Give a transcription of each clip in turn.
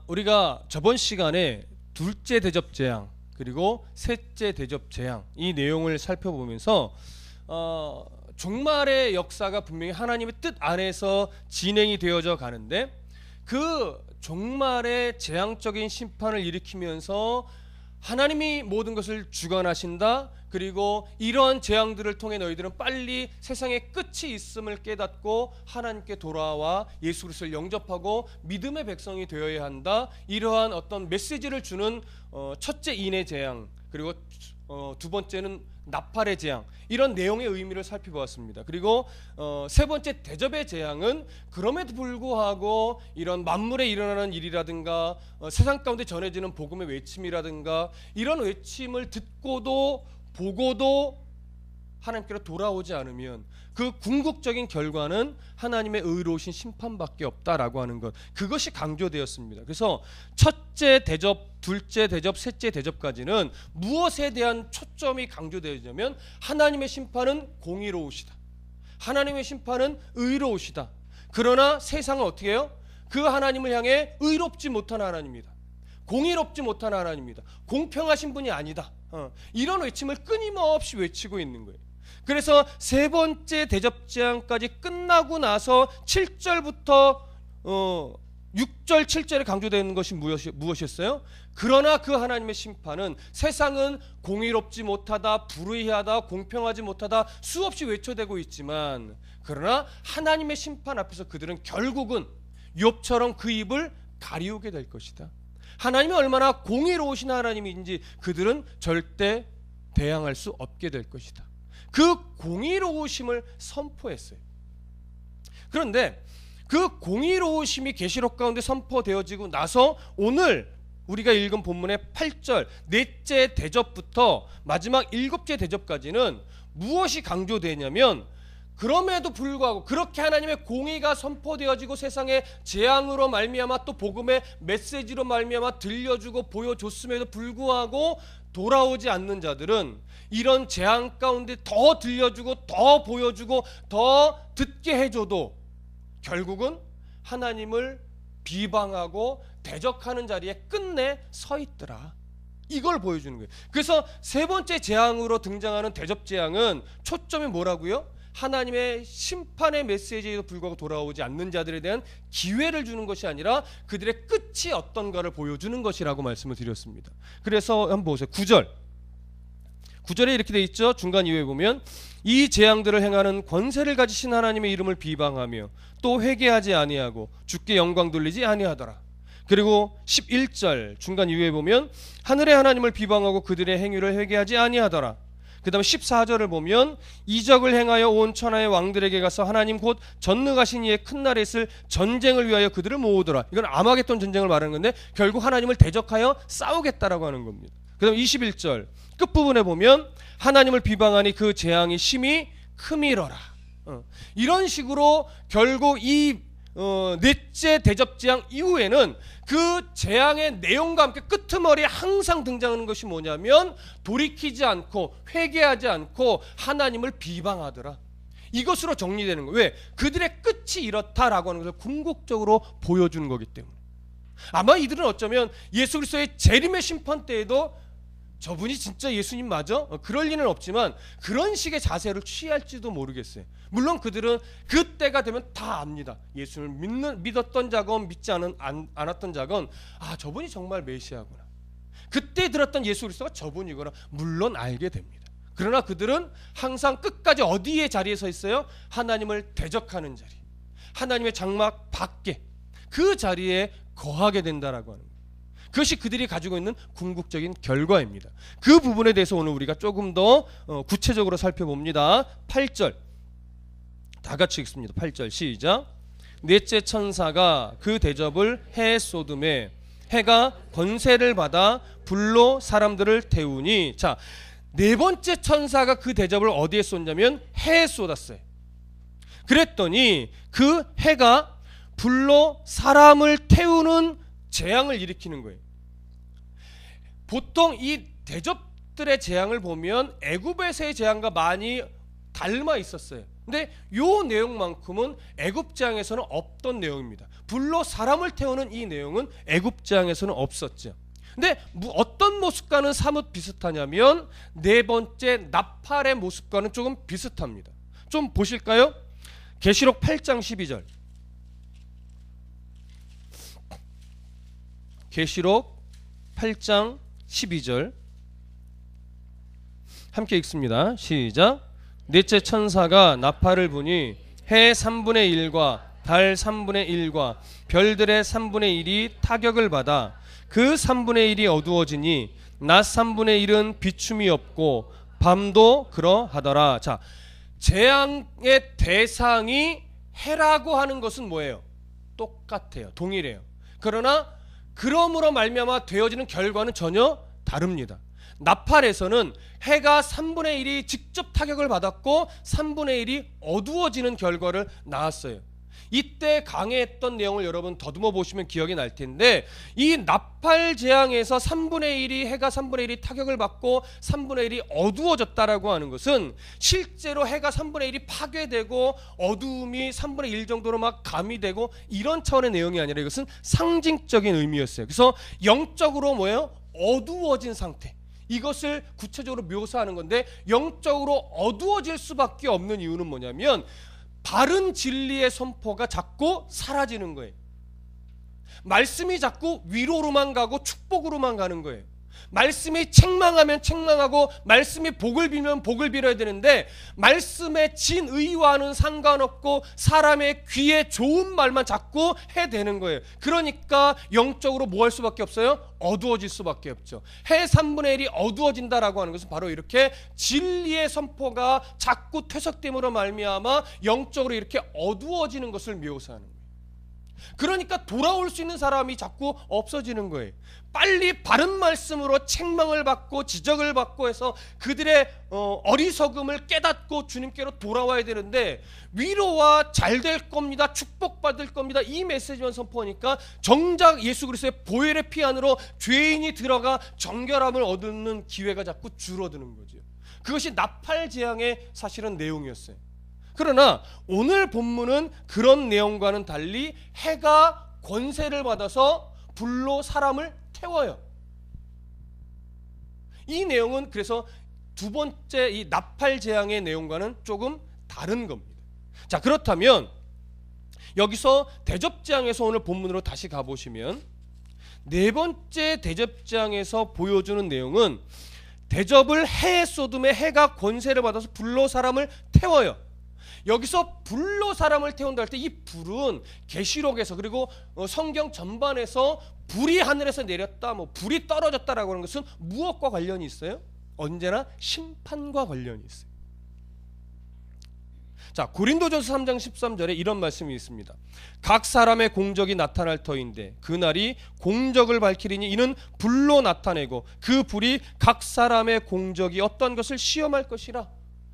우리가 저번 시간에 둘째 대접 재앙 그리고 셋째 대접 재앙 이 내용을 살펴보면서 종말의 역사가 분명히 하나님의 뜻 안에서 진행이 되어져 가는데 그 종말의 재앙적인 심판을 일으키면서 하나님이 모든 것을 주관하신다. 그리고 이러한 재앙들을 통해 너희들은 빨리 세상의 끝이 있음을 깨닫고 하나님께 돌아와 예수 그리스도를 영접하고 믿음의 백성이 되어야 한다. 이러한 어떤 메시지를 주는 첫째 인의 재앙 그리고 두 번째는 나팔의 재앙 이런 내용의 의미를 살펴보았습니다. 그리고 세 번째 대접의 재앙은 그럼에도 불구하고 이런 만물에 일어나는 일이라든가 세상 가운데 전해지는 복음의 외침이라든가 이런 외침을 듣고도 보고도 하나님께로 돌아오지 않으면 그 궁극적인 결과는 하나님의 의로우신 심판밖에 없다라고 하는 것, 그것이 강조되었습니다. 그래서 첫째 대접, 둘째 대접, 셋째 대접까지는 무엇에 대한 초점이 강조되냐면 하나님의 심판은 공의로우시다, 하나님의 심판은 의로우시다. 그러나 세상은 어떻게 해요? 그 하나님을 향해 의롭지 못한 하나님이다, 공의롭지 못한 하나님이다, 공평하신 분이 아니다, 이런 외침을 끊임없이 외치고 있는 거예요. 그래서 세 번째 대접 재앙까지 끝나고 나서 7절부터 6절 7절에 강조되는 것이 무엇이었어요? 그러나 그 하나님의 심판은 세상은 공의롭지 못하다, 불의하다, 공평하지 못하다 수없이 외쳐대고 있지만 그러나 하나님의 심판 앞에서 그들은 결국은 욥처럼 그 입을 가리우게 될 것이다. 하나님이 얼마나 공의로우신 하나님인지 그들은 절대 대항할 수 없게 될 것이다. 그 공의로우심을 선포했어요. 그런데 그 공의로우심이 계시록 가운데 선포되어지고 나서 오늘 우리가 읽은 본문의 8절 넷째 대접부터 마지막 일곱째 대접까지는 무엇이 강조되냐면 그럼에도 불구하고 그렇게 하나님의 공의가 선포되어지고 세상의 재앙으로 말미암아 또 복음의 메시지로 말미암아 들려주고 보여줬음에도 불구하고 돌아오지 않는 자들은 이런 재앙 가운데 더 들려주고 더 보여주고 더 듣게 해줘도 결국은 하나님을 비방하고 대적하는 자리에 끝내 서 있더라. 이걸 보여주는 거예요. 그래서 세 번째 재앙으로 등장하는 대접 재앙은 초점이 뭐라고요? 하나님의 심판의 메시지에도 불구하고 돌아오지 않는 자들에 대한 기회를 주는 것이 아니라 그들의 끝이 어떤가를 보여주는 것이라고 말씀을 드렸습니다. 그래서 한번 보세요. 9절에 이렇게 돼 있죠. 중간 이후에 보면 이 재앙들을 행하는 권세를 가지신 하나님의 이름을 비방하며 또 회개하지 아니하고 주께 영광 돌리지 아니하더라. 그리고 11절 중간 이후에 보면 하늘의 하나님을 비방하고 그들의 행위를 회개하지 아니하더라. 그 다음에 14절을 보면 이적을 행하여 온 천하의 왕들에게 가서 하나님 곧 전능하신 이의 큰 날에 있을 전쟁을 위하여 그들을 모으더라. 이건 아마겟돈 전쟁을 말하는 건데 결국 하나님을 대적하여 싸우겠다라고 하는 겁니다. 그 다음에 21절 끝부분에 보면 하나님을 비방하니 그 재앙이 심히 크미러라. 이런 식으로 결국 이 넷째 대접 재앙 이후에는 그 재앙의 내용과 함께 끄트머리에 항상 등장하는 것이 뭐냐면 돌이키지 않고 회개하지 않고 하나님을 비방하더라. 이것으로 정리되는 거예요. 왜? 그들의 끝이 이렇다라고 하는 것을 궁극적으로 보여주는 거기 때문에. 아마 이들은 어쩌면 예수 그리스도의 재림의 심판 때에도 저분이 진짜 예수님 맞아? 그럴 리는 없지만 그런 식의 자세를 취할지도 모르겠어요. 물론 그들은 그때가 되면 다 압니다. 예수를 믿었던 자건 믿지 않았던 자건 저분이 정말 메시아구나. 그때 들었던 예수 그리스도가 저분이구나. 물론 알게 됩니다. 그러나 그들은 항상 끝까지 어디에 자리에 서 있어요? 하나님을 대적하는 자리, 하나님의 장막 밖에 그 자리에 거하게 된다라고 하는 거예요. 그것이 그들이 가지고 있는 궁극적인 결과입니다. 그 부분에 대해서 오늘 우리가 조금 더 구체적으로 살펴봅니다. 8절 다 같이 읽습니다. 8절 시작. 넷째 천사가 그 대접을 해 쏟음에 해가 권세를 받아 불로 사람들을 태우니. 자, 네 번째 천사가 그 대접을 어디에 쏟냐면 해에 쏟았어요. 그랬더니 그 해가 불로 사람을 태우는 재앙을 일으키는 거예요. 보통 이 대접들의 재앙을 보면 애굽에서의 재앙과 많이 닮아 있었어요. 근데 이 내용만큼은 애굽 재앙에서는 없던 내용입니다. 불로 사람을 태우는 이 내용은 애굽 재앙에서는 없었죠. 근데 어떤 모습과는 사뭇 비슷하냐면 네 번째 나팔의 모습과는 조금 비슷합니다. 좀 보실까요? 계시록 8장 12절. 계시록 8장 12절 함께 읽습니다. 시작. 넷째 천사가 나팔을 부니 해 3분의 1과 달 3분의 1과 별들의 3분의 1이 타격을 받아 그 3분의 1이 어두워지니 낮 3분의 1은 비춤이 없고 밤도 그러하더라. 자, 재앙의 대상이 해라고 하는 것은 뭐예요? 똑같아요. 동일해요. 그러나 그러므로 말미암아 되어지는 결과는 전혀 다릅니다. 나팔에서는 해가 3분의 1이 직접 타격을 받았고 3분의 1이 어두워지는 결과를 낳았어요. 이때 강해했던 내용을 여러분 더듬어 보시면 기억이 날 텐데, 이 나팔 재앙에서 3분의 1이 해가 3분의 1이 타격을 받고 3분의 1이 어두워졌다라고 하는 것은 실제로 해가 3분의 1이 파괴되고 어두움이 3분의 1 정도로 막 가미되고 이런 차원의 내용이 아니라 이것은 상징적인 의미였어요. 그래서 영적으로 뭐예요? 어두워진 상태. 이것을 구체적으로 묘사하는 건데, 영적으로 어두워질 수밖에 없는 이유는 뭐냐면 바른 진리의 선포가 자꾸 사라지는 거예요. 말씀이 자꾸 위로로만 가고 축복으로만 가는 거예요. 말씀이 책망하면 책망하고 말씀이 복을 빌면 복을 빌어야 되는데, 말씀의 진의와는 상관없고 사람의 귀에 좋은 말만 자꾸 해대는 거예요. 그러니까 영적으로 뭐 할 수밖에 없어요? 어두워질 수밖에 없죠. 해 3분의 1이 어두워진다라고 하는 것은 바로 이렇게 진리의 선포가 자꾸 퇴색됨으로 말미암아 영적으로 이렇게 어두워지는 것을 묘사하는 거예요. 그러니까 돌아올 수 있는 사람이 자꾸 없어지는 거예요. 빨리 바른 말씀으로 책망을 받고 지적을 받고 해서 그들의 어리석음을 깨닫고 주님께로 돌아와야 되는데, 위로와 잘 될 겁니다, 축복받을 겁니다, 이 메시지만 선포하니까 정작 예수 그리스도의 보혈의 피 안으로 죄인이 들어가 정결함을 얻는 기회가 자꾸 줄어드는 거죠. 그것이 나팔 재앙의 사실은 내용이었어요. 그러나 오늘 본문은 그런 내용과는 달리 해가 권세를 받아서 불로 사람을 태워요. 이 내용은 그래서 두 번째 이 나팔 재앙의 내용과는 조금 다른 겁니다. 자, 그렇다면 여기서 대접 재앙에서 오늘 본문으로 다시 가보시면, 네 번째 대접 재앙에서 보여주는 내용은 대접을 해에 쏟음에 해가 권세를 받아서 불로 사람을 태워요. 여기서 불로 사람을 태운다 할 때 이 불은 계시록에서 그리고 성경 전반에서 불이 하늘에서 내렸다, 뭐 불이 떨어졌다라고 하는 것은 무엇과 관련이 있어요? 언제나 심판과 관련이 있어요. 자, 고린도전서 3장 13절에 이런 말씀이 있습니다. 각 사람의 공적이 나타날 터인데 그날이 공적을 밝히리니 이는 불로 나타내고 그 불이 각 사람의 공적이 어떤 것을 시험할 것이라.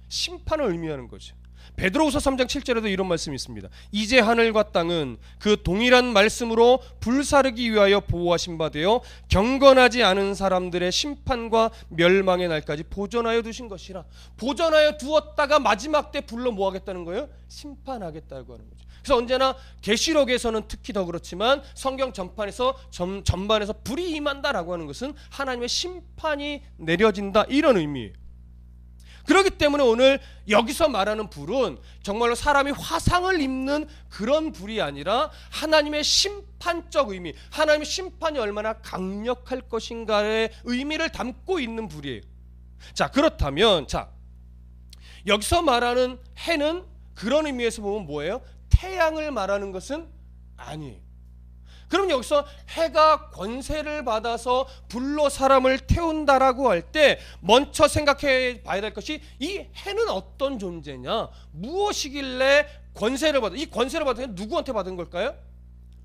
심판을 의미하는 거죠. 베드로후서 3장 7절에도 이런 말씀이 있습니다. 이제 하늘과 땅은 그 동일한 말씀으로 불사르기 위하여 보호하신 바 되어 경건하지 않은 사람들의 심판과 멸망의 날까지 보존하여 두신 것이라. 보존하여 두었다가 마지막 때 불로 뭐 하겠다는 거예요? 심판하겠다고 하는 거죠. 그래서 언제나 계시록에서는 특히 더 그렇지만 성경 전반에서 불이 임한다라고 하는 것은 하나님의 심판이 내려진다, 이런 의미예요. 그렇기 때문에 오늘 여기서 말하는 불은 정말로 사람이 화상을 입는 그런 불이 아니라 하나님의 심판적 의미, 하나님의 심판이 얼마나 강력할 것인가의 의미를 담고 있는 불이에요. 자, 그렇다면 여기서 말하는 해는 그런 의미에서 보면 뭐예요? 태양을 말하는 것은 아니에요. 그럼 여기서 해가 권세를 받아서 불로 사람을 태운다라고 할 때 먼저 생각해 봐야 될 것이, 이 해는 어떤 존재냐? 무엇이길래 권세를 받아? 이 권세를 받은 게 누구한테 받은 걸까요?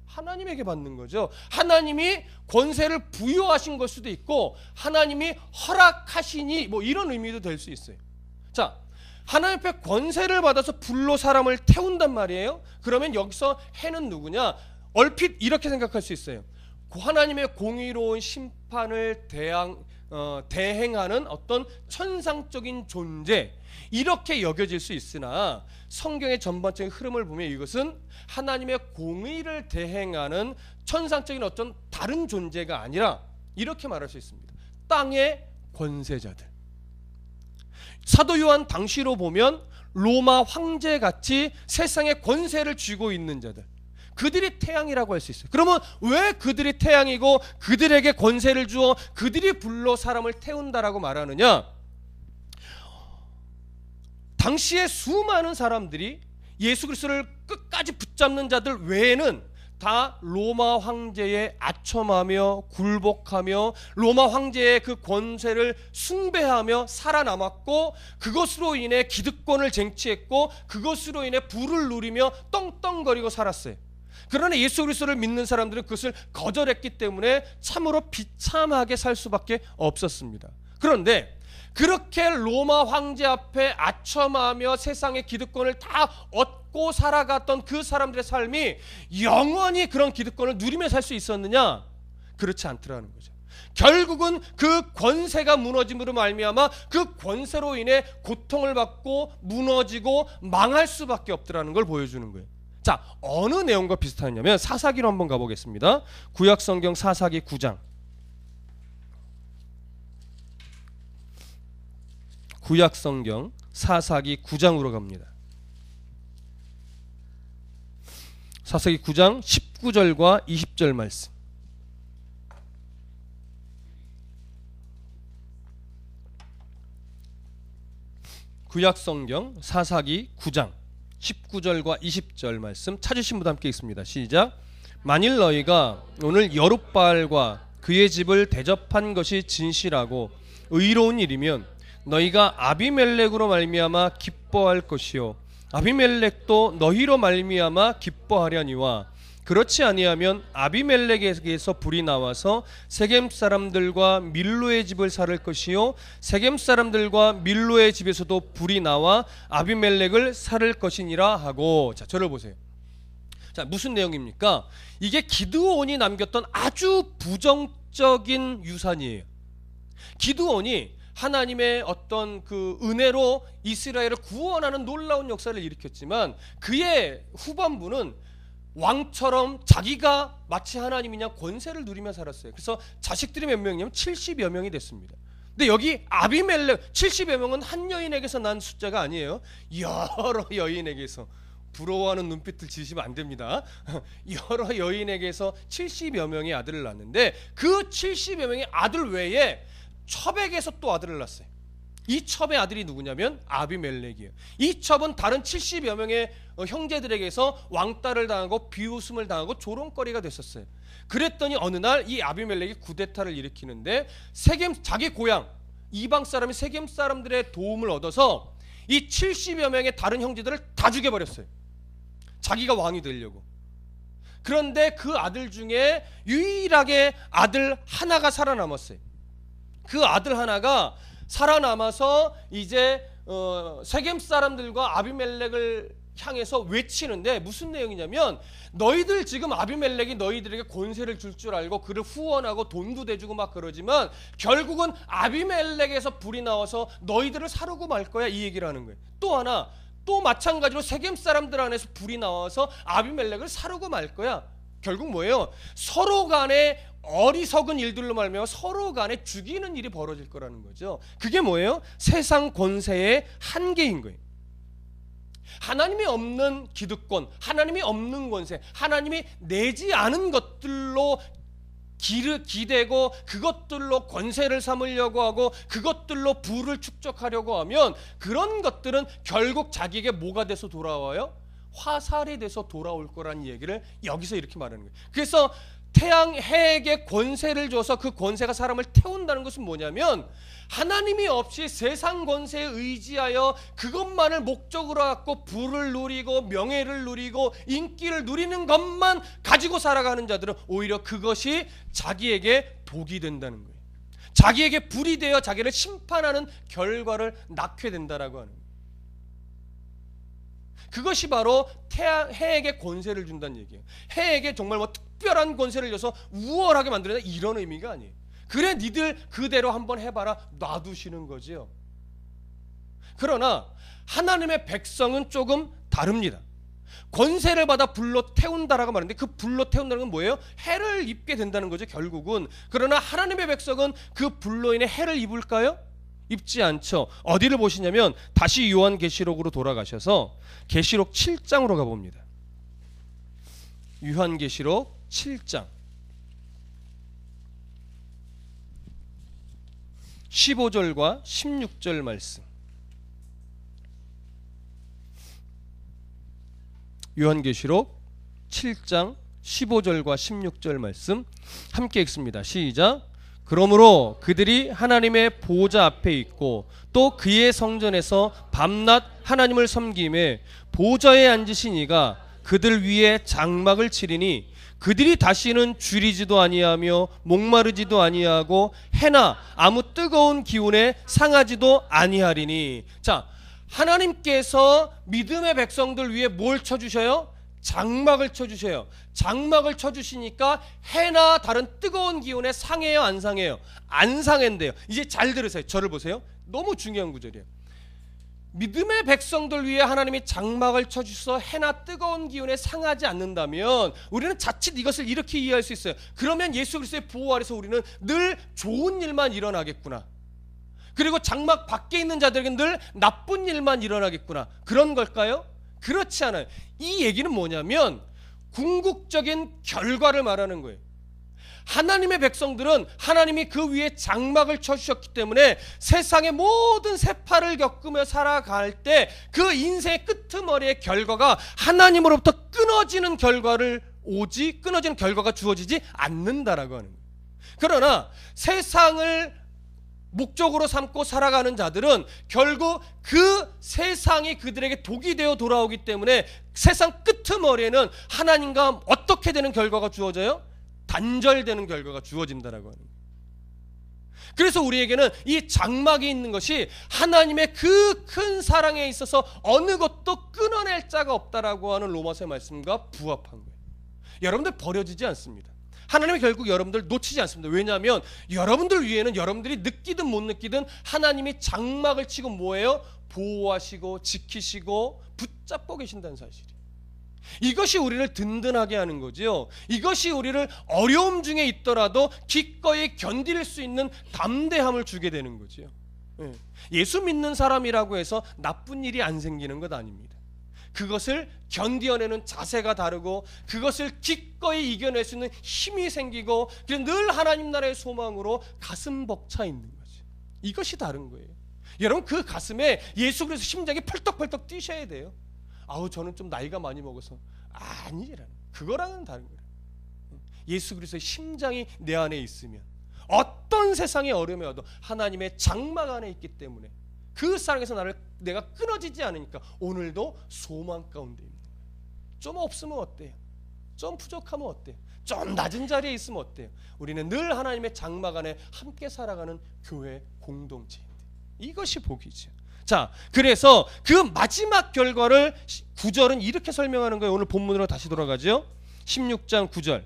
하나님에게 받는 거죠. 하나님이 권세를 부여하신 걸 수도 있고 하나님이 허락하시니 뭐 이런 의미도 될 수 있어요. 자, 하나님 앞에 권세를 받아서 불로 사람을 태운단 말이에요. 그러면 여기서 해는 누구냐? 얼핏 이렇게 생각할 수 있어요. 하나님의 공의로운 심판을 대행하는 어떤 천상적인 존재, 이렇게 여겨질 수 있으나 성경의 전반적인 흐름을 보면 이것은 하나님의 공의를 대행하는 천상적인 어떤 다른 존재가 아니라 이렇게 말할 수 있습니다. 땅의 권세자들. 사도 요한 당시로 보면 로마 황제같이 세상의 권세를 쥐고 있는 자들, 그들이 태양이라고 할 수 있어요. 그러면 왜 그들이 태양이고 그들에게 권세를 주어 그들이 불로 사람을 태운다라고 말하느냐? 당시에 수많은 사람들이 예수 그리스도를 끝까지 붙잡는 자들 외에는 다 로마 황제에 아첨하며 굴복하며 로마 황제의 그 권세를 숭배하며 살아남았고, 그것으로 인해 기득권을 쟁취했고 그것으로 인해 부를 누리며 떵떵거리고 살았어요. 그러나 예수 그리스도를 믿는 사람들은 그것을 거절했기 때문에 참으로 비참하게 살 수밖에 없었습니다. 그런데 그렇게 로마 황제 앞에 아첨하며 세상의 기득권을 다 얻고 살아갔던 그 사람들의 삶이 영원히 그런 기득권을 누리며 살 수 있었느냐? 그렇지 않더라는 거죠. 결국은 그 권세가 무너짐으로 말미암아 그 권세로 인해 고통을 받고 무너지고 망할 수밖에 없더라는 걸 보여주는 거예요. 자, 어느 내용과 비슷하냐면 사사기로 한번 가보겠습니다. 구약성경 사사기 9장. 구약성경 사사기 9장으로 갑니다. 사사기 9장 19절과 20절 말씀. 구약성경 사사기 9장 19절과 20절 말씀 찾으신 분 함께 있습니다. 시작. 만일 너희가 오늘 여룻바알과 그의 집을 대접한 것이 진실하고 의로운 일이면 너희가 아비멜렉으로 말미암아 기뻐할 것이요 아비멜렉도 너희로 말미암아 기뻐하려니와 그렇지 아니하면 아비멜렉에게서 불이 나와서 세겜 사람들과 밀로의 집을 살을 것이요 세겜 사람들과 밀로의 집에서도 불이 나와 아비멜렉을 살을 것이니라 하고. 자, 저를 보세요. 자, 무슨 내용입니까? 이게 기드온이 남겼던 아주 부정적인 유산이에요. 기드온이 하나님의 어떤 그 은혜로 이스라엘을 구원하는 놀라운 역사를 일으켰지만 그의 후반부는 왕처럼 자기가 마치 하나님이냐 권세를 누리며 살았어요. 그래서 자식들이 몇 명이냐면 70여 명이 됐습니다. 근데 여기 아비멜렉 70여 명은 한 여인에게서 난 숫자가 아니에요. 여러 여인에게서. 부러워하는 눈빛을 지으시면 안 됩니다. 여러 여인에게서 70여 명의 아들을 낳는데 그 70여 명의 아들 외에 첩에게서 또 아들을 낳았어요. 이 첩의 아들이 누구냐면 아비멜렉이에요. 이 첩은 다른 70여 명의 형제들에게서 왕따를 당하고 비웃음을 당하고 조롱거리가 됐었어요. 그랬더니 어느 날 이 아비멜렉이 쿠데타를 일으키는데 세겜, 자기 고향 이방 사람이 세겜 사람들의 도움을 얻어서 이 70여 명의 다른 형제들을 다 죽여버렸어요. 자기가 왕이 되려고. 그런데 그 아들 중에 유일하게 아들 하나가 살아남았어요. 그 아들 하나가 살아남아서 이제 세겜 사람들과 아비멜렉을 향해서 외치는데 무슨 내용이냐면 너희들 지금 아비멜렉이 너희들에게 권세를 줄 줄 알고 그를 후원하고 돈도 대주고 막 그러지만 결국은 아비멜렉에서 불이 나와서 너희들을 사르고 말 거야, 이 얘기를 하는 거예요. 또 하나, 또 마찬가지로 세겜 사람들 안에서 불이 나와서 아비멜렉을 사르고 말 거야. 결국 뭐예요? 서로 간에 어리석은 일들로 말미암아 서로 간에 죽이는 일이 벌어질 거라는 거죠. 그게 뭐예요? 세상 권세의 한계인 거예요. 하나님이 없는 기득권, 하나님이 없는 권세, 하나님이 내지 않은 것들로 기대고 그것들로 권세를 삼으려고 하고 그것들로 부를 축적하려고 하면 그런 것들은 결국 자기에게 뭐가 돼서 돌아와요? 화살이 돼서 돌아올 거라는 얘기를 여기서 이렇게 말하는 거예요. 그래서 태양, 해에게 권세를 줘서 그 권세가 사람을 태운다는 것은 뭐냐면 하나님이 없이 세상 권세에 의지하여 그것만을 목적으로 갖고 부를 누리고 명예를 누리고 인기를 누리는 것만 가지고 살아가는 자들은 오히려 그것이 자기에게 독이 된다는 거예요. 자기에게 불이 되어 자기를 심판하는 결과를 낳게 된다라고 하는 거예요. 그것이 바로 해에게 권세를 준다는 얘기예요. 해에게 정말 뭐 특별한 권세를 줘서 우월하게 만들어낸다 이런 의미가 아니에요. 그래 니들 그대로 한번 해봐라 놔두시는 거지요. 그러나 하나님의 백성은 조금 다릅니다. 권세를 받아 불로 태운다라고 말하는데 그 불로 태운다는 건 뭐예요? 해를 입게 된다는 거죠 결국은. 그러나 하나님의 백성은 그 불로 인해 해를 입을까요? 입지 않죠. 어디를 보시냐면 다시 요한계시록으로 돌아가셔서 계시록 7장으로 가봅니다. 요한계시록 7장 15절과 16절 말씀. 요한계시록 7장 15절과 16절 말씀 함께 읽습니다. 시작. 그러므로 그들이 하나님의 보호자 앞에 있고 또 그의 성전에서 밤낮 하나님을 섬김에 보좌에 앉으신 이가 그들 위에 장막을 치리니 그들이 다시는 줄이지도 아니하며 목마르지도 아니하고 해나 아무 뜨거운 기운에 상하지도 아니하리니. 자, 하나님께서 믿음의 백성들 위에 뭘 쳐주셔요? 장막을 쳐주셔요. 장막을 쳐주시니까 해나 다른 뜨거운 기운에 상해요 안 상해요? 안 상한대요. 이제 잘 들으세요. 저를 보세요. 너무 중요한 구절이에요. 믿음의 백성들 위에 하나님이 장막을 쳐주셔서 해나 뜨거운 기운에 상하지 않는다면 우리는 자칫 이것을 이렇게 이해할 수 있어요. 그러면 예수 그리스도의 보호 아래서 우리는 늘 좋은 일만 일어나겠구나. 그리고 장막 밖에 있는 자들에게는 늘 나쁜 일만 일어나겠구나. 그런 걸까요? 그렇지 않아요. 이 얘기는 뭐냐면 궁극적인 결과를 말하는 거예요. 하나님의 백성들은 하나님이 그 위에 장막을 쳐주셨기 때문에 세상의 모든 세파를 겪으며 살아갈 때 그 인생의 끄트머리의 결과가 하나님으로부터 끊어지는 결과가 주어지지 않는다라고 하는 거예요. 그러나 세상을 목적으로 삼고 살아가는 자들은 결국 그 세상이 그들에게 독이 되어 돌아오기 때문에 세상 끄트머리에는 하나님과 어떻게 되는 결과가 주어져요? 단절되는 결과가 주어진다라고 하는 거예요. 그래서 우리에게는 이 장막이 있는 것이 하나님의 그 큰 사랑에 있어서 어느 것도 끊어낼 자가 없다라고 하는 로마서의 말씀과 부합한 거예요. 여러분들 버려지지 않습니다. 하나님이 결국 여러분들 놓치지 않습니다. 왜냐하면 여러분들 위에는 여러분들이 느끼든 못 느끼든 하나님이 장막을 치고 뭐예요? 보호하시고 지키시고 붙잡고 계신다는 사실이에요. 이것이 우리를 든든하게 하는 거죠. 이것이 우리를 어려움 중에 있더라도 기꺼이 견딜 수 있는 담대함을 주게 되는 거죠. 예수 믿는 사람이라고 해서 나쁜 일이 안 생기는 것 아닙니다. 그것을 견디어내는 자세가 다르고 그것을 기꺼이 이겨낼 수 있는 힘이 생기고 늘 하나님 나라의 소망으로 가슴 벅차 있는 거죠. 이것이 다른 거예요. 여러분 그 가슴에 예수 그리스도 심장이 펄떡펄떡 뛰셔야 돼요. 아우 저는 좀 나이가 많이 먹어서 아니라는 그거랑은 다른 거예요. 예수 그리스도의 심장이 내 안에 있으면 어떤 세상의 어려움이 와도 하나님의 장막 안에 있기 때문에 그 사랑에서 내가 끊어지지 않으니까 오늘도 소망 가운데 있는 거예요. 좀 없으면 어때요? 좀 부족하면 어때요? 좀 낮은 자리에 있으면 어때요? 우리는 늘 하나님의 장막 안에 함께 살아가는 교회 공동체인데 이것이 복이죠. 자, 그래서 그 마지막 결과를 9절은 이렇게 설명하는 거예요. 오늘 본문으로 다시 돌아가죠. 16장 9절.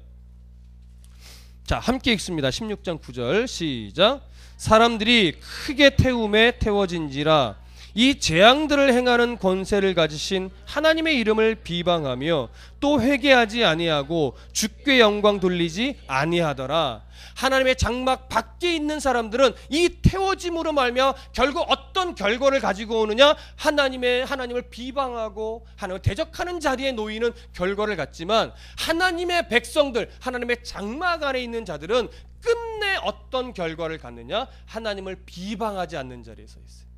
자, 함께 읽습니다. 16장 9절 시작. 사람들이 크게 태움에 태워진지라 이 재앙들을 행하는 권세를 가지신 하나님의 이름을 비방하며 또 회개하지 아니하고 주께 영광 돌리지 아니하더라. 하나님의 장막 밖에 있는 사람들은 이 태워짐으로 말미암아 결국 어떤 결과를 가지고 오느냐? 하나님을 비방하고 하나님을 대적하는 자리에 놓이는 결과를 갖지만 하나님의 백성들, 하나님의 장막 안에 있는 자들은 끝내 어떤 결과를 갖느냐? 하나님을 비방하지 않는 자리에 서 있어요.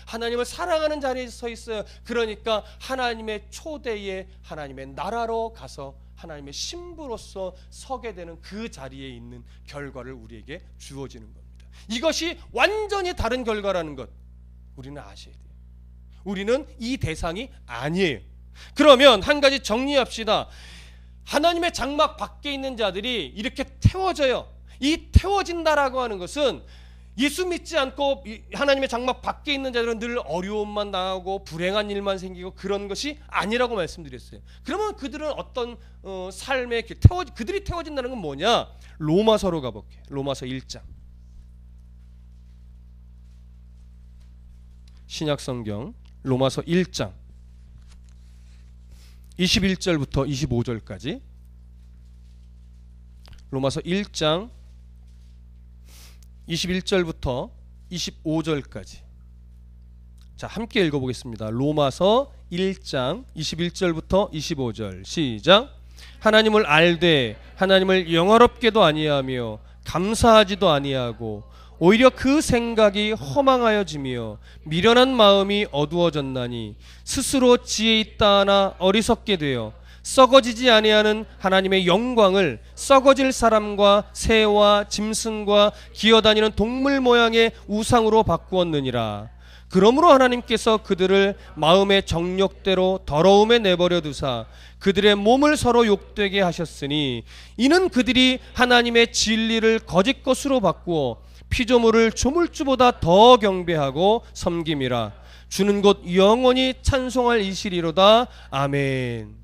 하나님을 사랑하는 자리에 서 있어요. 그러니까 하나님의 초대에 하나님의 나라로 가서 하나님의 신부로서 서게 되는 그 자리에 있는 결과를 우리에게 주어지는 겁니다. 이것이 완전히 다른 결과라는 것 우리는 아셔야 돼요. 우리는 이 대상이 아니에요. 그러면 한 가지 정리합시다. 하나님의 장막 밖에 있는 자들이 이렇게 태워져요. 이 태워진다라고 하는 것은 예수 믿지 않고 하나님의 장막 밖에 있는 자들은 늘 어려움만 당하고 불행한 일만 생기고 그런 것이 아니라고 말씀드렸어요. 그러면 그들은 어떤 삶에 그들이 태워진다는 건 뭐냐? 로마서로 가볼게요. 로마서 1장. 신약성경 로마서 1장 21절부터 25절까지, 로마서 1장 21절부터 25절까지. 자, 함께 읽어보겠습니다. 로마서 1장 21절부터 25절 시작. 하나님을 알되 하나님을 영화롭게도 아니하며 감사하지도 아니하고 오히려 그 생각이 허망하여지며 미련한 마음이 어두워졌나니 스스로 지혜 있다 하나 어리석게 되어 썩어지지 아니하는 하나님의 영광을 썩어질 사람과 새와 짐승과 기어다니는 동물 모양의 우상으로 바꾸었느니라. 그러므로 하나님께서 그들을 마음의 정욕대로 더러움에 내버려 두사 그들의 몸을 서로 욕되게 하셨으니 이는 그들이 하나님의 진리를 거짓 것으로 바꾸어 피조물을 조물주보다 더 경배하고 섬김이라. 주는 곧 영원히 찬송할 이시리로다. 아멘.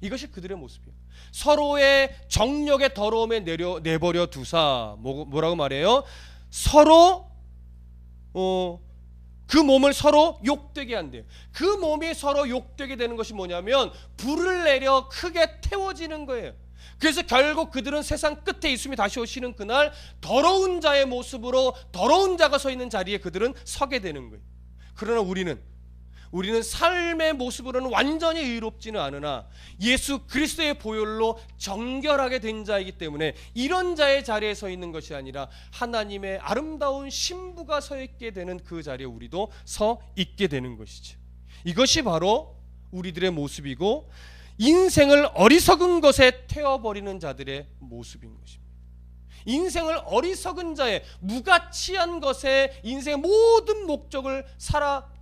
이것이 그들의 모습이에요. 서로의 정욕의 더러움에 내버려 두사 뭐라고 말해요? 서로 그 몸을 서로 욕되게 한대요. 그 몸이 서로 욕되게 되는 것이 뭐냐면 불을 내려 크게 태워지는 거예요. 그래서 결국 그들은 세상 끝에 예수님이 다시 오시는 그날 더러운 자의 모습으로 더러운 자가 서 있는 자리에 그들은 서게 되는 거예요. 그러나 우리는 삶의 모습으로는 완전히 의롭지는 않으나 예수 그리스도의 보혈로 정결하게 된 자이기 때문에 이런 자의 자리에 서 있는 것이 아니라 하나님의 아름다운 신부가 서 있게 되는 그 자리에 우리도 서 있게 되는 것이죠. 이것이 바로 우리들의 모습이고 인생을 어리석은 것에 태워버리는 자들의 모습인 것입니다. 인생을 어리석은 자의 무가치한 것에 인생의 모든 목적을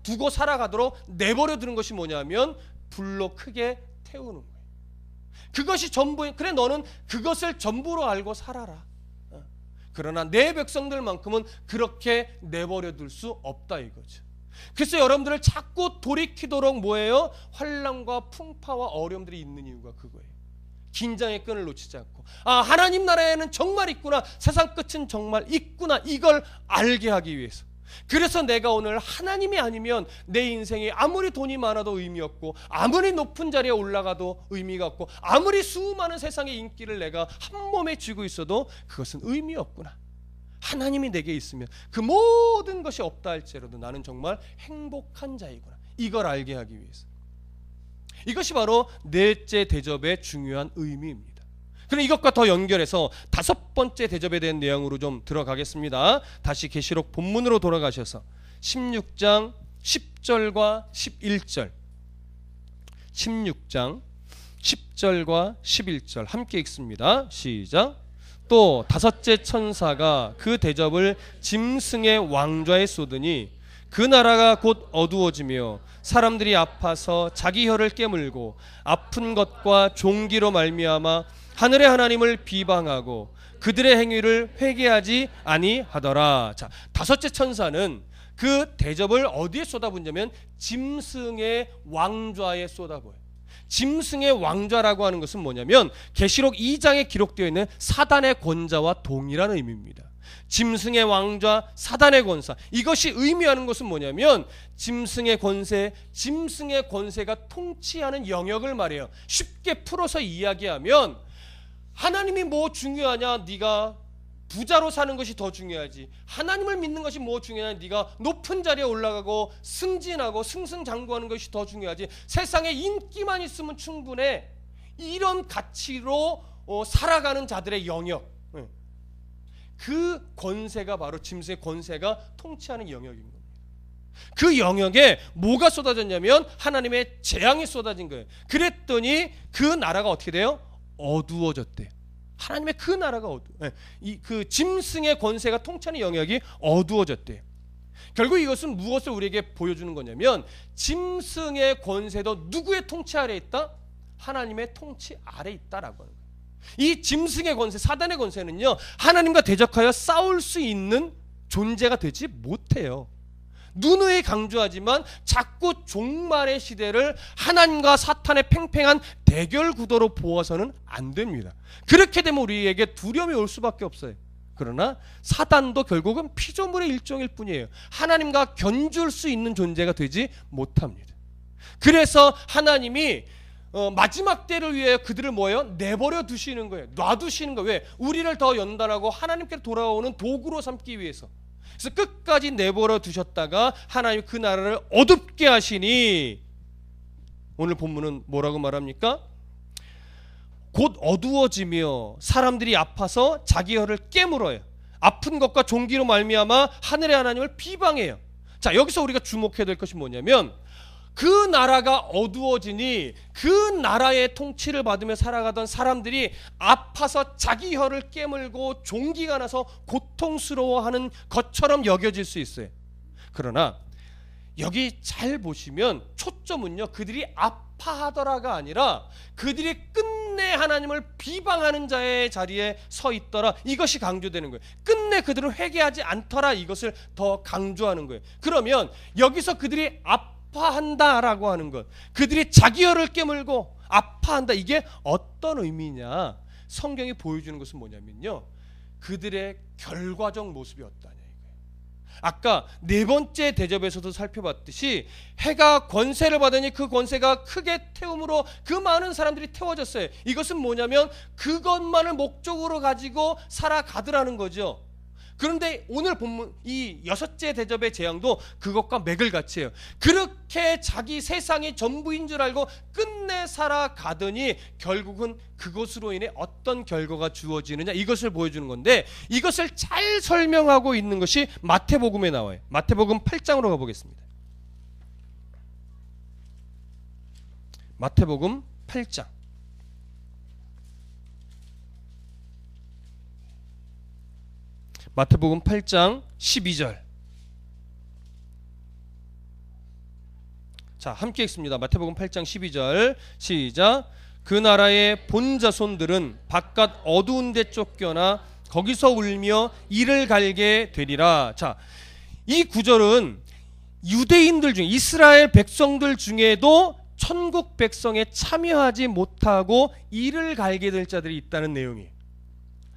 두고 살아가도록 내버려 두는 것이 뭐냐면 불로 크게 태우는 거예요. 그것이 전부. 그래, 너는 그것을 전부로 알고 살아라. 그러나 내 백성들만큼은 그렇게 내버려 둘 수 없다 이거죠. 그래서 여러분들을 자꾸 돌이키도록 뭐예요? 환난과 풍파와 어려움들이 있는 이유가 그거예요. 긴장의 끈을 놓치지 않고 하나님 나라에는 정말 있구나, 세상 끝은 정말 있구나, 이걸 알게 하기 위해서. 그래서 내가 오늘 하나님이 아니면 내 인생이 아무리 돈이 많아도 의미 없고 아무리 높은 자리에 올라가도 의미가 없고 아무리 수많은 세상의 인기를 내가 한 몸에 쥐고 있어도 그것은 의미 없구나. 하나님이 내게 있으면 그 모든 것이 없다 할지라도 나는 정말 행복한 자이구나. 이걸 알게 하기 위해서. 이것이 바로 넷째 대접의 중요한 의미입니다. 그럼 이것과 더 연결해서 다섯 번째 대접에 대한 내용으로 좀 들어가겠습니다. 다시 계시록 본문으로 돌아가셔서 16장 10절과 11절 16장 10절과 11절 함께 읽습니다. 시작. 또 다섯째 천사가 그 대접을 짐승의 왕좌에 쏟으니 그 나라가 곧 어두워지며 사람들이 아파서 자기 혀를 깨물고 아픈 것과 종기로 말미암아 하늘의 하나님을 비방하고 그들의 행위를 회개하지 아니하더라. 자, 다섯째 천사는 그 대접을 어디에 쏟아붓냐면 짐승의 왕좌에 쏟아부어요. 짐승의 왕좌라고 하는 것은 뭐냐면 계시록 2장에 기록되어 있는 사단의 권자와 동일한 의미입니다. 짐승의 왕좌, 사단의 권사. 이것이 의미하는 것은 뭐냐면 짐승의 권세가 통치하는 영역을 말해요. 쉽게 풀어서 이야기하면 하나님이 뭐 중요하냐? 네가 부자로 사는 것이 더 중요하지. 하나님을 믿는 것이 뭐 중요하냐? 네가 높은 자리에 올라가고 승진하고 승승장구하는 것이 더 중요하지. 세상에 인기만 있으면 충분해. 이런 가치로 살아가는 자들의 영역, 그 권세가 바로 짐승의 권세가 통치하는 영역인 겁니다. 그 영역에 뭐가 쏟아졌냐면 하나님의 재앙이 쏟아진 거예요. 그랬더니 그 나라가 어떻게 돼요? 어두워졌대요. 하나님의 그 나라가 그 짐승의 권세가 통치하는 영역이 어두워졌대요. 결국 이것은 무엇을 우리에게 보여주는 거냐면 짐승의 권세도 누구의 통치 아래 있다? 하나님의 통치 아래 있다라고 하는 거예요. 이 짐승의 권세, 사단의 권세는요, 하나님과 대적하여 싸울 수 있는 존재가 되지 못해요. 누누이 강조하지만 자꾸 종말의 시대를 하나님과 사탄의 팽팽한 대결 구도로 보아서는 안 됩니다. 그렇게 되면 우리에게 두려움이 올 수밖에 없어요. 그러나 사단도 결국은 피조물의 일종일 뿐이에요. 하나님과 견줄 수 있는 존재가 되지 못합니다. 그래서 하나님이 마지막 때를 위해 그들을 뭐예요? 내버려 두시는 거예요. 놔두시는 거예요. 왜? 우리를 더 연단하고 하나님께 돌아오는 도구로 삼기 위해서. 그래서 끝까지 내버려 두셨다가 하나님 그 나라를 어둡게 하시니, 오늘 본문은 뭐라고 말합니까? 곧 어두워지며 사람들이 아파서 자기 혀를 깨물어요. 아픈 것과 종기로 말미암아 하늘의 하나님을 비방해요. 자, 여기서 우리가 주목해야 될 것이 뭐냐면, 그 나라가 어두워지니 그 나라의 통치를 받으며 살아가던 사람들이 아파서 자기 혀를 깨물고 종기가 나서 고통스러워하는 것처럼 여겨질 수 있어요. 그러나 여기 잘 보시면 초점은요, 그들이 아파하더라가 아니라 그들이 끝내 하나님을 비방하는 자의 자리에 서 있더라, 이것이 강조되는 거예요. 끝내 그들은 회개하지 않더라, 이것을 더 강조하는 거예요. 그러면 여기서 그들이 아파한다라고 하는 것, 그들이 자기 혀를 깨물고 아파한다, 이게 어떤 의미냐? 성경이 보여주는 것은 뭐냐면요, 그들의 결과적 모습이었다는 얘기예요. 아까 네 번째 대접에서도 살펴봤듯이 해가 권세를 받으니 그 권세가 크게 태움으로 그 많은 사람들이 태워졌어요. 이것은 뭐냐면 그것만을 목적으로 가지고 살아가더라는 거죠. 그런데 오늘 본문 이 여섯째 대접의 재앙도 그것과 맥을 같이 해요. 그렇게 자기 세상이 전부인 줄 알고 끝내 살아가더니 결국은 그것으로 인해 어떤 결과가 주어지느냐, 이것을 보여주는 건데, 이것을 잘 설명하고 있는 것이 마태복음에 나와요. 마태복음 8장으로 가보겠습니다. 마태복음 8장. 마태복음 8장 12절. 자, 함께 읽습니다. 마태복음 8장 12절 시작. 그 나라의 본자손들은 바깥 어두운 데 쫓겨나 거기서 울며 이를 갈게 되리라. 자, 이 구절은 유대인들 중에, 이스라엘 백성들 중에도 천국 백성에 참여하지 못하고 이를 갈게 될 자들이 있다는 내용이에요.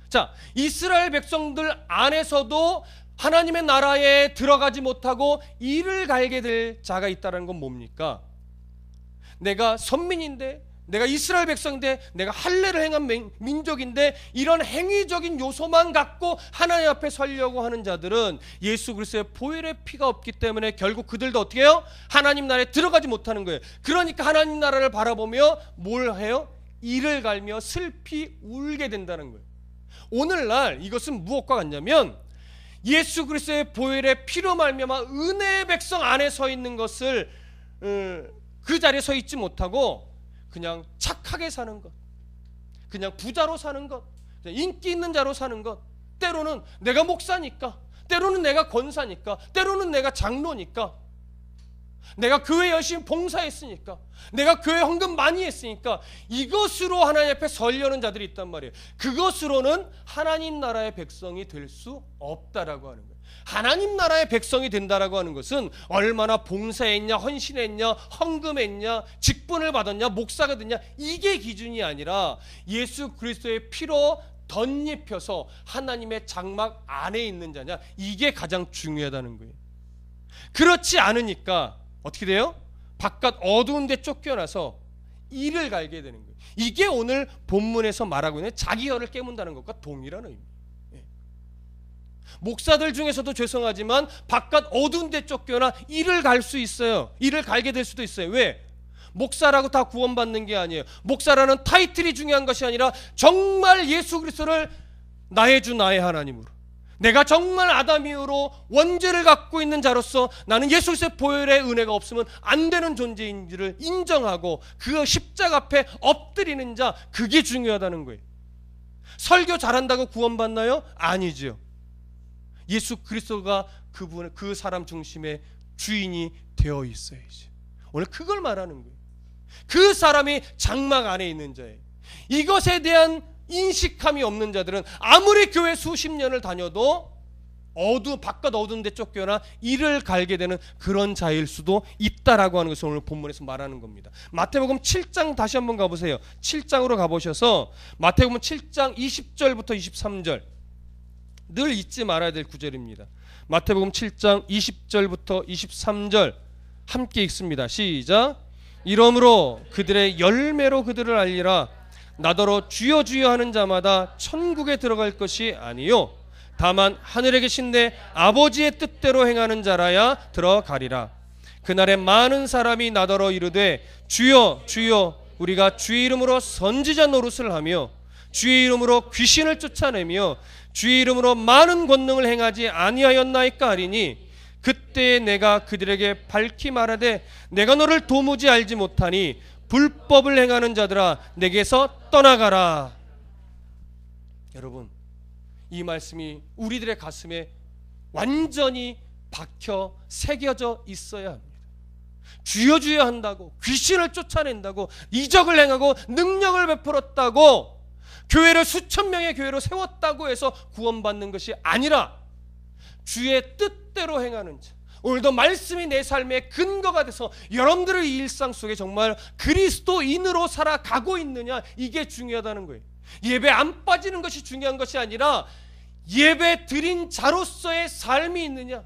자, 이스라엘 백성들 안에서도 하나님의 나라에 들어가지 못하고 이를 갈게 될 자가 있다는 건 뭡니까? 내가 선민인데, 내가 이스라엘 백성인데, 내가 할례를 행한 민족인데, 이런 행위적인 요소만 갖고 하나님 앞에 서려고 하는 자들은 예수 그리스도의 보혈의 피가 없기 때문에 결국 그들도 어떻게 해요? 하나님 나라에 들어가지 못하는 거예요. 그러니까 하나님 나라를 바라보며 뭘 해요? 이를 갈며 슬피 울게 된다는 거예요. 오늘날 이것은 무엇과 같냐면, 예수 그리스도의 보혈의 피로 말미암아 은혜의 백성 안에 서 있는 것을 그 자리에 서 있지 못하고 그냥 착하게 사는 것, 그냥 부자로 사는 것, 인기 있는 자로 사는 것, 때로는 내가 목사니까, 때로는 내가 권사니까, 때로는 내가 장로니까, 내가 교회 열심히 봉사했으니까, 내가 교회 헌금 많이 했으니까, 이것으로 하나님 앞에 서려는 자들이 있단 말이에요. 그것으로는 하나님 나라의 백성이 될 수 없다라고 하는 거예요. 하나님 나라의 백성이 된다라고 하는 것은 얼마나 봉사했냐, 헌신했냐, 헌금했냐, 직분을 받았냐, 목사가 됐냐, 이게 기준이 아니라 예수 그리스도의 피로 덧입혀서 하나님의 장막 안에 있는 자냐, 이게 가장 중요하다는 거예요. 그렇지 않으니까 어떻게 돼요? 바깥 어두운 데 쫓겨나서 이를 갈게 되는 거예요. 이게 오늘 본문에서 말하고 있는 자기 혀를 깨문다는 것과 동일한 의미. 목사들 중에서도 죄송하지만 바깥 어두운 데 쫓겨나 이를 갈 수 있어요. 이를 갈게 될 수도 있어요. 왜? 목사라고 다 구원받는 게 아니에요. 목사라는 타이틀이 중요한 것이 아니라 정말 예수 그리스도를 나의 주 나의 하나님으로, 내가 정말 아담 이후로 원죄를 갖고 있는 자로서 나는 예수 그리스도의 보혈의 은혜가 없으면 안 되는 존재인지를 인정하고 그 십자가 앞에 엎드리는 자, 그게 중요하다는 거예요. 설교 잘한다고 구원받나요? 아니죠. 예수 그리스도가 그 사람 중심의 주인이 되어 있어야지. 오늘 그걸 말하는 거예요. 그 사람이 장막 안에 있는 자예요. 이것에 대한 인식함이 없는 자들은 아무리 교회 수십 년을 다녀도 바깥 어두운 데 쫓겨나 이를 갈게 되는 그런 자일 수도 있다라고 하는 것을 오늘 본문에서 말하는 겁니다. 마태복음 7장 다시 한번 가보세요. 7장으로 가보셔서 마태복음 7장 20절부터 23절 늘 잊지 말아야 될 구절입니다. 마태복음 7장 20절부터 23절 함께 읽습니다. 시작. 이러므로 그들의 열매로 그들을 알리라. 나더러 주여 주여 하는 자마다 천국에 들어갈 것이 아니요 다만 하늘에 계신 내 아버지의 뜻대로 행하는 자라야 들어가리라. 그날에 많은 사람이 나더러 이르되 주여 주여 우리가 주의 이름으로 선지자 노릇을 하며 주의 이름으로 귀신을 쫓아내며 주의 이름으로 많은 권능을 행하지 아니하였나이까 하리니 그때 내가 그들에게 밝히 말하되 내가 너를 도무지 알지 못하니 불법을 행하는 자들아 내게서 떠나가라. 여러분, 이 말씀이 우리들의 가슴에 완전히 박혀 새겨져 있어야 합니다. 주여 주여 한다고, 귀신을 쫓아낸다고, 이적을 행하고 능력을 베풀었다고, 교회를 수천 명의 교회로 세웠다고 해서 구원받는 것이 아니라 주의 뜻대로 행하는 자. 오늘도 말씀이 내 삶의 근거가 돼서 여러분들의 일상 속에 정말 그리스도인으로 살아가고 있느냐, 이게 중요하다는 거예요. 예배 안 빠지는 것이 중요한 것이 아니라 예배 드린 자로서의 삶이 있느냐,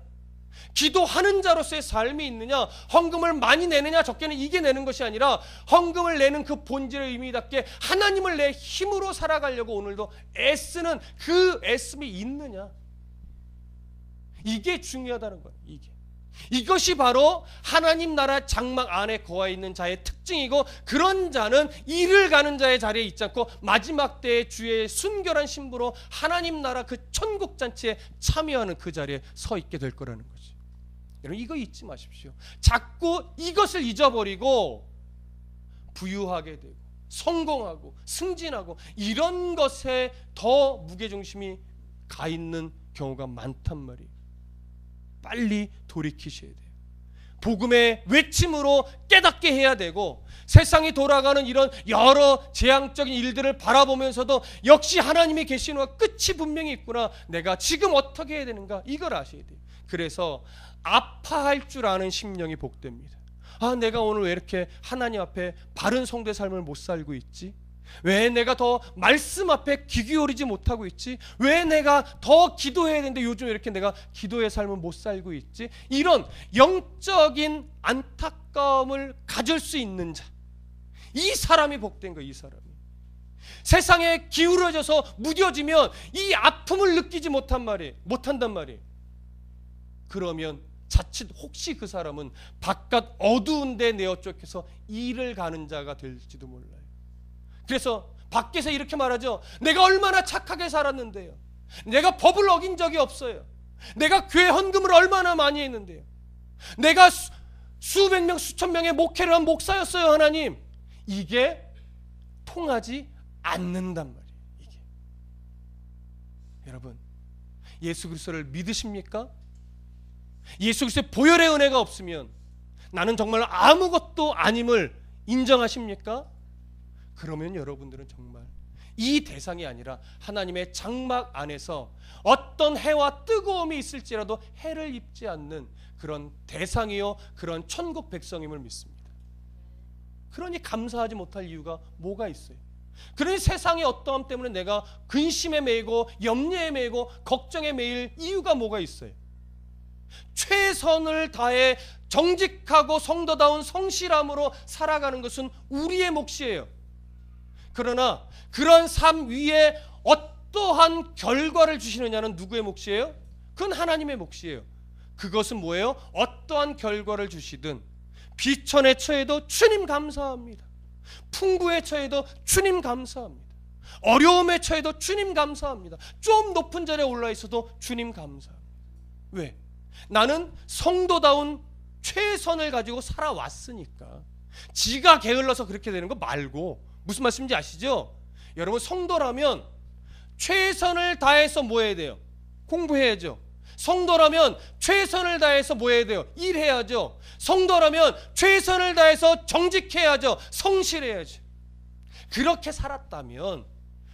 기도하는 자로서의 삶이 있느냐, 헌금을 많이 내느냐 적게는 이게 내는 것이 아니라 헌금을 내는 그 본질의 의미답게 하나님을 내 힘으로 살아가려고 오늘도 애쓰는 그 애씀이 있느냐, 이게 중요하다는 거예요. 이것이 바로 하나님 나라 장막 안에 거하 있는 자의 특징이고, 그런 자는 이를 가는 자의 자리에 있지 않고 마지막 때에 주의 순결한 신부로 하나님 나라 그 천국 잔치에 참여하는 그 자리에 서 있게 될 거라는 거죠. 여러분, 이거 잊지 마십시오. 자꾸 이것을 잊어버리고 부유하게 되고 성공하고 승진하고 이런 것에 더 무게중심이 가 있는 경우가 많단 말이에요. 빨리 돌이키셔야 돼요. 복음의 외침으로 깨닫게 해야 되고, 세상이 돌아가는 이런 여러 재앙적인 일들을 바라보면서도 역시 하나님이 계시는 끝이 분명히 있구나, 내가 지금 어떻게 해야 되는가, 이걸 아셔야 돼요. 그래서 아파할 줄 아는 심령이 복됩니다. 아, 내가 오늘 왜 이렇게 하나님 앞에 바른 성도의 삶을 못 살고 있지? 왜 내가 더 말씀 앞에 귀 기울이지 못하고 있지? 왜 내가 더 기도해야 되는데 요즘 이렇게 내가 기도의 삶을 못 살고 있지? 이런 영적인 안타까움을 가질 수 있는 자, 이 사람이 복된 거예요. 이 사람이 세상에 기울어져서 무뎌지면 이 아픔을 느끼지 못한단 말이에요. 그러면 자칫 혹시 그 사람은 바깥 어두운 데 내어 쫓겨서 이를 가는 자가 될지도 몰라요. 그래서 밖에서 이렇게 말하죠. 내가 얼마나 착하게 살았는데요, 내가 법을 어긴 적이 없어요, 내가 교회 헌금을 얼마나 많이 했는데요, 내가 수백 명 수천 명의 목회를 한 목사였어요. 하나님, 이게 통하지 않는단 말이에요. 이게. 여러분, 예수 그리스도를 믿으십니까? 예수 그리스도의 보혈의 은혜가 없으면 나는 정말 아무것도 아님을 인정하십니까? 그러면 여러분들은 정말 이 대상이 아니라 하나님의 장막 안에서 어떤 해와 뜨거움이 있을지라도 해를 입지 않는 그런 대상이요, 그런 천국 백성임을 믿습니다. 그러니 감사하지 못할 이유가 뭐가 있어요? 그러니 세상의 어떠함 때문에 내가 근심에 매이고 염려에 매이고 걱정에 매일 이유가 뭐가 있어요? 최선을 다해 정직하고 성도다운 성실함으로 살아가는 것은 우리의 몫이에요. 그러나 그런 삶 위에 어떠한 결과를 주시느냐는 누구의 몫이에요? 그건 하나님의 몫이에요. 그것은 뭐예요? 어떠한 결과를 주시든 비천에 처해도 주님 감사합니다. 풍부에 처해도 주님 감사합니다. 어려움에 처해도 주님 감사합니다. 좀 높은 자리에 올라 있어도 주님 감사합니다. 왜? 나는 성도다운 최선을 가지고 살아왔으니까. 지가 게을러서 그렇게 되는 거 말고, 무슨 말씀인지 아시죠? 여러분, 성도라면 최선을 다해서 뭐 해야 돼요? 공부해야죠. 성도라면 최선을 다해서 뭐 해야 돼요? 일해야죠. 성도라면 최선을 다해서 정직해야죠. 성실해야죠. 그렇게 살았다면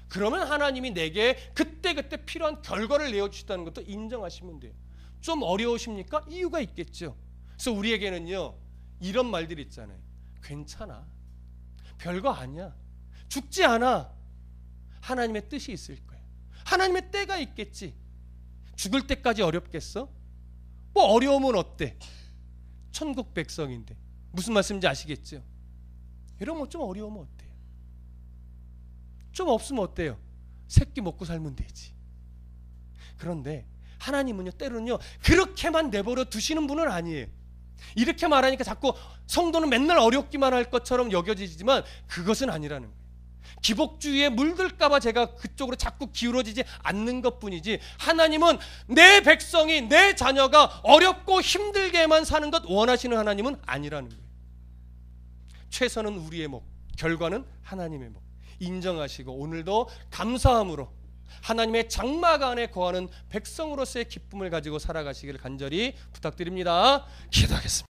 그러면 하나님이 내게 그때그때 필요한 결과를 내어주시다는 것도 인정하시면 돼요. 좀 어려우십니까? 이유가 있겠죠. 그래서 우리에게는요, 이런 말들이 있잖아요. 괜찮아, 별거 아니야, 죽지 않아, 하나님의 뜻이 있을 거야, 하나님의 때가 있겠지. 죽을 때까지 어렵겠어? 뭐 어려우면 어때? 천국 백성인데. 무슨 말씀인지 아시겠죠? 이러면 좀 어려우면 어때요? 좀 없으면 어때요? 새끼 먹고 살면 되지. 그런데 하나님은요, 때로는요 그렇게만 내버려 두시는 분은 아니에요. 이렇게 말하니까 자꾸 성도는 맨날 어렵기만 할 것처럼 여겨지지만 그것은 아니라는 거예요. 기복주의에 물들까봐 제가 그쪽으로 자꾸 기울어지지 않는 것뿐이지, 하나님은 내 백성이, 내 자녀가 어렵고 힘들게만 사는 것 원하시는 하나님은 아니라는 거예요. 최선은 우리의 목, 결과는 하나님의 목 인정하시고 오늘도 감사함으로 하나님의 장막 안에 거하는 백성으로서의 기쁨을 가지고 살아가시기를 간절히 부탁드립니다. 기도하겠습니다.